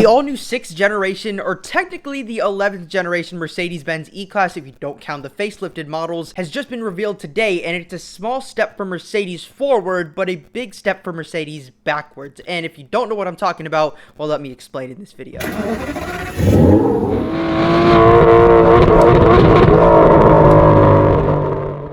The all-new 6th generation, or technically the 11th generation Mercedes-Benz E-Class if you don't count the facelifted models, has just been revealed today, and it's a small step for Mercedes forward, but a big step for Mercedes backwards. And if you don't know what I'm talking about, well, let me explain in this video.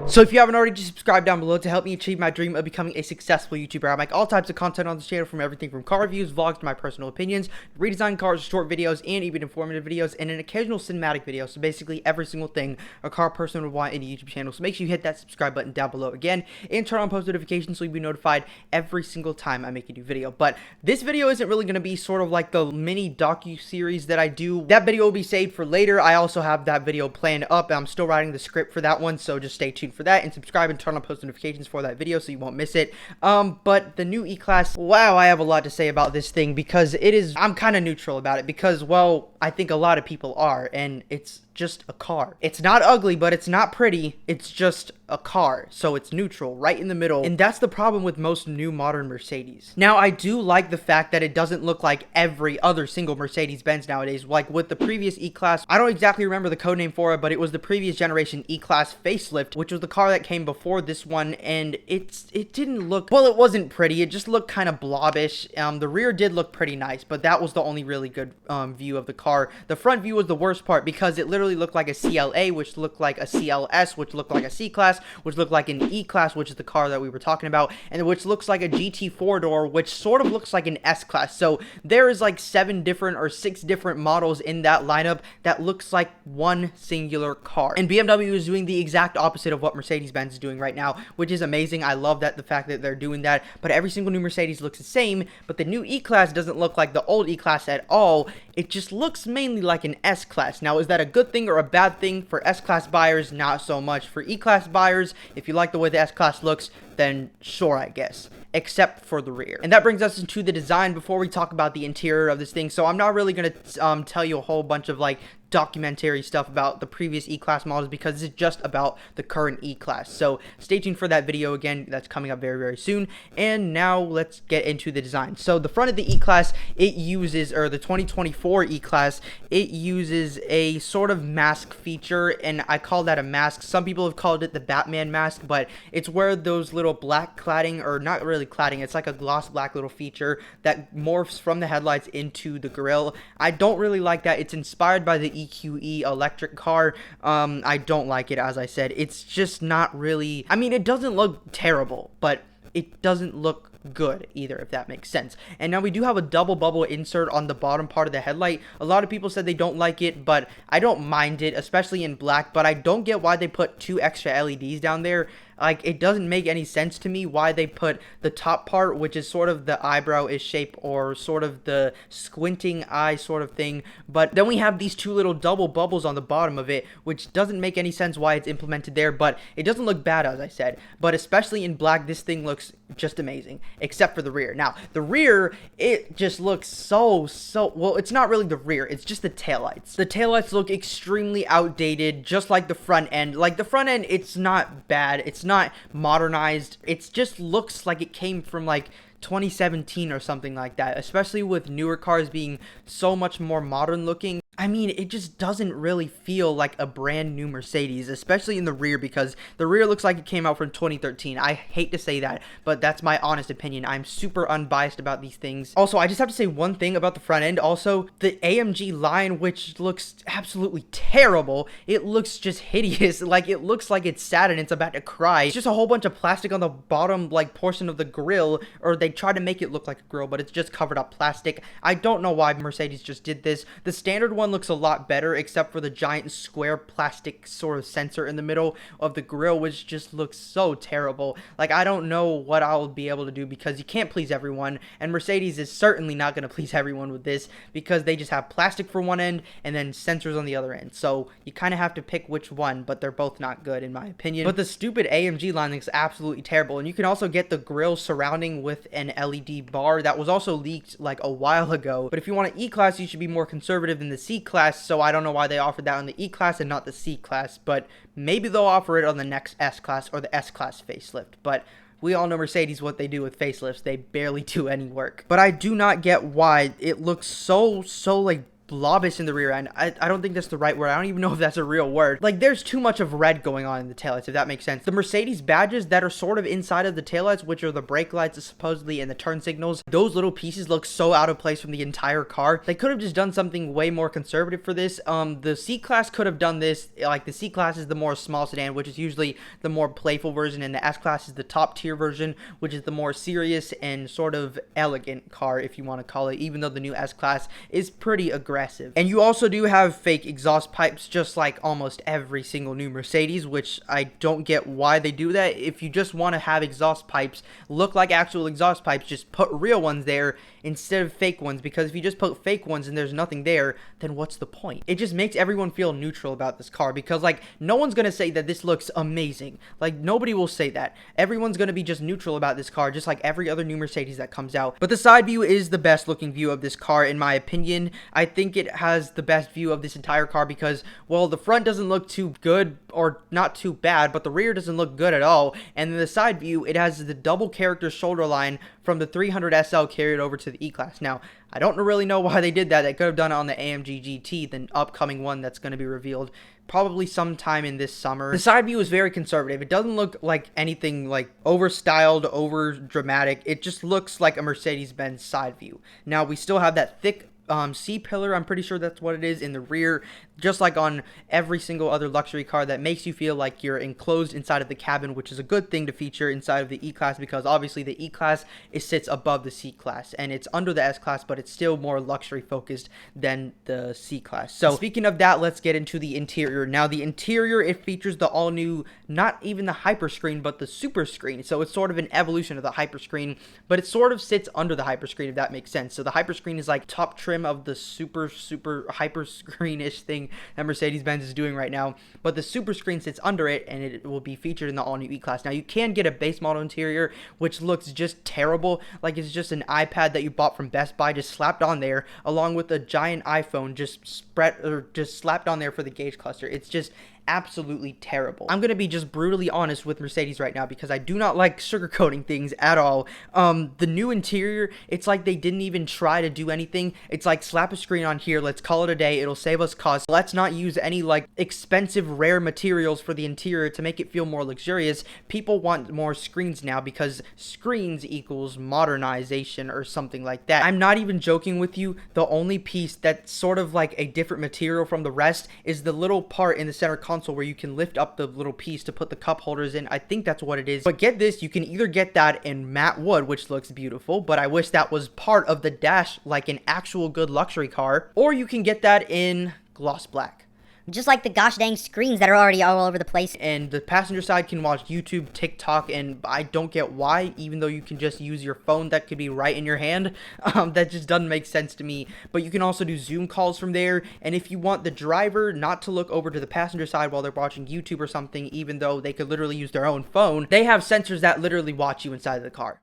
So if you haven't already, just subscribe down below to help me achieve my dream of becoming a successful YouTuber. I make all types of content on this channel, from everything from car reviews, vlogs, to my personal opinions, redesign cars, short videos, and even informative videos, and an occasional cinematic video. So basically every single thing a car person would want in a YouTube channel. So make sure you hit that subscribe button down below again, and turn on post notifications so you'll be notified every single time I make a new video. But this video isn't really going to be sort of like the mini docu-series that I do. That video will be saved for later. I also have that video planned up, and I'm still writing the script for that one, so just stay tuned for that, and subscribe and turn on post notifications for that video so you won't miss it. But the new E-Class, wow, I have a lot to say about this thing, because I'm kind of neutral about it, because, well, I think a lot of people are, and it's just a car. It's not ugly, but it's not pretty. It's just a car, so it's neutral, right in the middle, and that's the problem with most new modern Mercedes. Now, I do like the fact that it doesn't look like every other single Mercedes-Benz nowadays. Like with the previous E-Class, I don't exactly remember the code name for it, but it was the previous generation E-Class facelift, which was the car that came before this one, and it didn't look, well, it wasn't pretty. It just looked kind of blobbish. The rear did look pretty nice, but that was the only really good view of the car. The front view was the worst part, because it literally looked like a CLA, which looked like a CLS, which looked like a C-Class, which looked like an E-Class, which is the car that we were talking about, and which looks like a GT 4-door, which sort of looks like an S-Class. So there is like 7 different or 6 different models in that lineup that looks like one singular car. And BMW is doing the exact opposite of what Mercedes-Benz is doing right now, which is amazing. I love that, the fact that they're doing that, but every single new Mercedes looks the same, but the new E-Class doesn't look like the old E-Class at all. It just looks mainly like an S-Class. Now, is that a good thing or a bad thing? For S-Class buyers, not so much. For E-Class buyers, if you like the way the S-Class looks, then sure, I guess, except for the rear. And that brings us into the design before we talk about the interior of this thing. So I'm not really going to tell you a whole bunch of like documentary stuff about the previous E-Class models, because it's just about the current E-Class. So stay tuned for that video again. That's coming up very, very soon. And now let's get into the design. So the front of the E-Class, it uses, or the 2024 E-Class, it uses a sort of mask feature, and I call that a mask. Some people have called it the Batman mask, but it's where those little black cladding, or not really cladding, it's like a gloss black little feature that morphs from the headlights into the grille. I don't really like that. It's inspired by the EQE electric car. I don't like it, as I said. It's just not really, I mean, it doesn't look terrible, but it doesn't look good either, if that makes sense. And now we do have a double bubble insert on the bottom part of the headlight. A lot of people said they don't like it, but I don't mind it, especially in black. But I don't get why they put 2 extra LEDs down there. Like, it doesn't make any sense to me why they put the top part, which is sort of the eyebrow-ish shape, or sort of the squinting eye sort of thing. But then we have these 2 little double bubbles on the bottom of it, which doesn't make any sense why it's implemented there. But it doesn't look bad, as I said. But especially in black, this thing looks just amazing, except for the rear. Now, the rear, it just looks so, well, it's not really the rear, it's just the taillights. The taillights look extremely outdated, just like the front end. Like, the front end, it's not bad, it's not modernized, it just looks like it came from like 2017 or something like that, especially with newer cars being so much more modern looking. I mean, it just doesn't really feel like a brand new Mercedes, especially in the rear, because the rear looks like it came out from 2013. I hate to say that, but that's my honest opinion. I'm super unbiased about these things. Also, I just have to say one thing about the front end. Also, the AMG line, which looks absolutely terrible, it looks just hideous. Like, it looks like it's sad and it's about to cry. It's just a whole bunch of plastic on the bottom, like, portion of the grille, or they try to make it look like a grille, but it's just covered up plastic. I don't know why Mercedes just did this. The standard one looks a lot better, except for the giant square plastic sort of sensor in the middle of the grille, which just looks so terrible. Like, I don't know what I'll be able to do, because you can't please everyone, and Mercedes is certainly not going to please everyone with this, because they just have plastic for one end and then sensors on the other end. So you kind of have to pick which one, but they're both not good in my opinion. But the stupid AMG line looks absolutely terrible, and you can also get the grille surrounding with an LED bar that was also leaked like a while ago. But if you want an E-Class, you should be more conservative than the C-Class, so I don't know why they offered that on the E-Class and not the C-Class, but maybe they'll offer it on the next S-Class or the S-Class facelift. But We all know Mercedes, what they do with facelifts. They barely do any work. But I do not get why it looks so like blobbish in the rear end. I don't think that's the right word. I don't even know if that's a real word. Like, there's too much of red going on in the taillights, if that makes sense. The Mercedes badges that are sort of inside of the taillights, which are the brake lights supposedly and the turn signals, those little pieces look so out of place from the entire car. They could have just done something way more conservative for this. The C-Class could have done this. Like, the C-Class is the more small sedan, which is usually the more playful version, and the S-Class is the top tier version, which is the more serious and sort of elegant car, if you want to call it, even though the new S-Class is pretty aggressive. And you also do have fake exhaust pipes, just like almost every single new Mercedes, which I don't get why they do that. If you just want to have exhaust pipes look like actual exhaust pipes, just put real ones there instead of fake ones, because if you just put fake ones and there's nothing there, then what's the point? It just makes everyone feel neutral about this car, because like no one's gonna say that this looks amazing. Like, nobody will say that. Everyone's gonna be just neutral about this car, just like every other new Mercedes that comes out. But the side view is the best looking view of this car, in my opinion. I think it has the best view of this entire car because, well, the front doesn't look too good or not too bad, but the rear doesn't look good at all. And then the side view, it has the double character shoulder line from the 300 SL carried over to the E-Class. Now, I don't really know why they did that. They could have done it on the AMG GT, the upcoming one that's going to be revealed probably sometime in this summer. The side view is very conservative. It doesn't look like anything like over-styled, over-dramatic. It just looks like a Mercedes-Benz side view. Now, we still have that thick C-pillar, I'm pretty sure that's what it is, in the rear, just like on every single other luxury car, that makes you feel like you're enclosed inside of the cabin, which is a good thing to feature inside of the E-Class, because obviously the E-Class, it sits above the C-Class, and it's under the S-Class, but it's still more luxury focused than the C-Class. So speaking of that, let's get into the interior. Now, the interior, it features the all-new, not even the Hyperscreen, but the Super Screen. So it's sort of an evolution of the Hyperscreen, but it sort of sits under the Hyperscreen, if that makes sense. So the Hyperscreen is like top trim of the super hyper screen-ish thing that Mercedes-Benz is doing right now, but the Super Screen sits under it, and it will be featured in the all-new E-Class. Now, you can get a base model interior, which looks just terrible, like it's just an iPad that you bought from Best Buy just slapped on there, along with a giant iPhone just slapped on there for the gauge cluster. It's just absolutely terrible. I'm gonna be just brutally honest with Mercedes right now, because I do not like sugarcoating things at all. The new interior, it's like they didn't even try to do anything. It's like, slap a screen on here, let's call it a day, it'll save us cost. Let's not use any like expensive rare materials for the interior to make it feel more luxurious. People want more screens now, because screens equals modernization or something like that. I'm not even joking with you. The only piece that's sort of like a different material from the rest is the little part in the center console where you can lift up the little piece to put the cup holders in. I think that's what it is. But get this, you can either get that in matte wood, which looks beautiful, but I wish that was part of the dash like an actual good luxury car, or you can get that in gloss black. Just like the gosh dang screens that are already all over the place. And the passenger side can watch YouTube, TikTok, and I don't get why, even though you can just use your phone that could be right in your hand. That just doesn't make sense to me. But you can also do Zoom calls from there, and if you want the driver not to look over to the passenger side while they're watching YouTube or something, even though they could literally use their own phone, they have sensors that literally watch you inside of the car.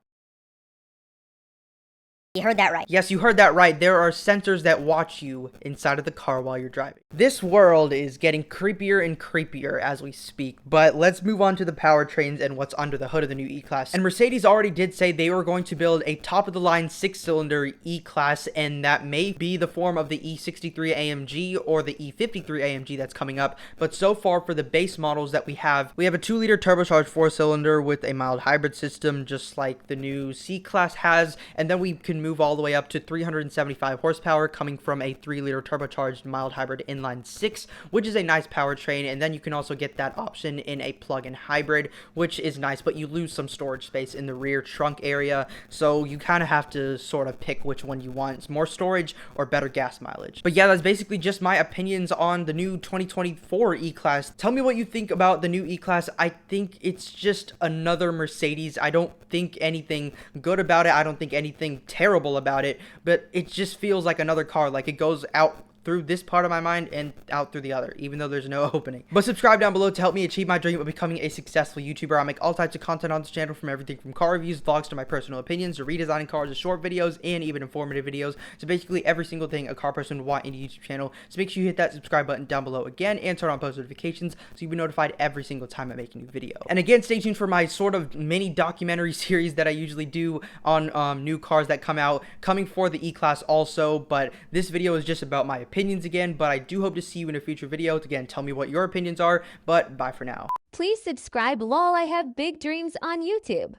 You heard that right. Yes, you heard that right. There are sensors that watch you inside of the car while you're driving. This world is getting creepier and creepier as we speak, but let's move on to the powertrains and what's under the hood of the new E-Class. And Mercedes already did say they were going to build a top-of-the-line 6-cylinder E-Class, and that may be the form of the E63 AMG or the E53 AMG that's coming up. But so far, for the base models that we have a 2-liter turbocharged 4-cylinder with a mild hybrid system, just like the new C-Class has, and then we can move all the way up to 375 horsepower coming from a 3-liter turbocharged mild hybrid inline 6, which is a nice powertrain. And then you can also get that option in a plug-in hybrid, which is nice, but you lose some storage space in the rear trunk area, so you kind of have to sort of pick which one you want. It's more storage or better gas mileage. But yeah, that's basically just my opinions on the new 2024 E-Class. Tell me what you think about the new E-Class. I think it's just another Mercedes. I don't think anything good about it. I don't think anything terrible about it, but it just feels like another car. Like, it goes out through this part of my mind and out through the other, even though there's no opening. But subscribe down below to help me achieve my dream of becoming a successful YouTuber. I make all types of content on this channel, from everything from car reviews, vlogs, to my personal opinions, to redesigning cars, to short videos, and even informative videos. So basically every single thing a car person would want in a YouTube channel. So make sure you hit that subscribe button down below again and turn on post notifications so you'll be notified every single time I make a new video. And again, stay tuned for my sort of mini documentary series that I usually do on new cars that come out, coming for the E-Class also. But this video is just about my opinions again, but I do hope to see you in a future video. Again, tell me what your opinions are, but bye for now. Please subscribe. Lol, I have big dreams on YouTube.